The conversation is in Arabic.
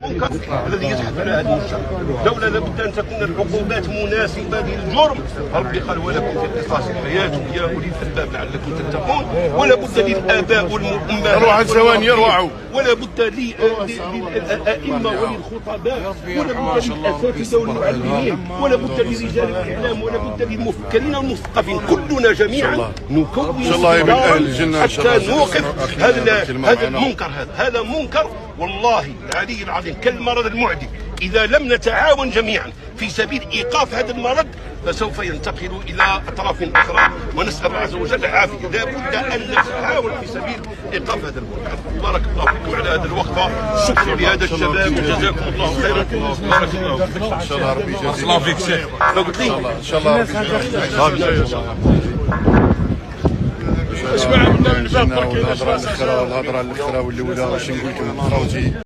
المنكر الذي يزحف على هذه المجتمع. الدولة لابد أن تكون العقوبات مناسبة للجرم. ربي قال ولكم في القصاص الحياة يا أولي الألباب لعلكم تتقون. ولا بد للآباء والأمهات ولا بد للأئمة وللخطباء ولا بد للأساتذة والمعلمين ولا بد لرجال الإعلام ولا بد للمفكرين والمثقفين. كلنا جميعا نكون حتى نوقف هذا المنكر. هذا منكر والله العلي العظيم كالمرض المعدي. إذا لم نتعاون جميعا في سبيل إيقاف هذا المرض فسوف ينتقل إلى أطراف أخرى، ونسأل الله عز وجل العافية. لا بد أن نتعاون في سبيل إيقاف هذا المنكر. بارك الله فيكم على هذه الوقفة. شكرا لهذا الشباب وجزاكم الله خيرا. بارك الله فيك. إن شاء الله ربي يجازيك. الله فيك شيخ. قلت لي إن شاء الله ربي يجازيك. اسمع من الباب بركي الهضره الاخرى والهضره الاخرى واللي ولا واش نقول لكم خوتي.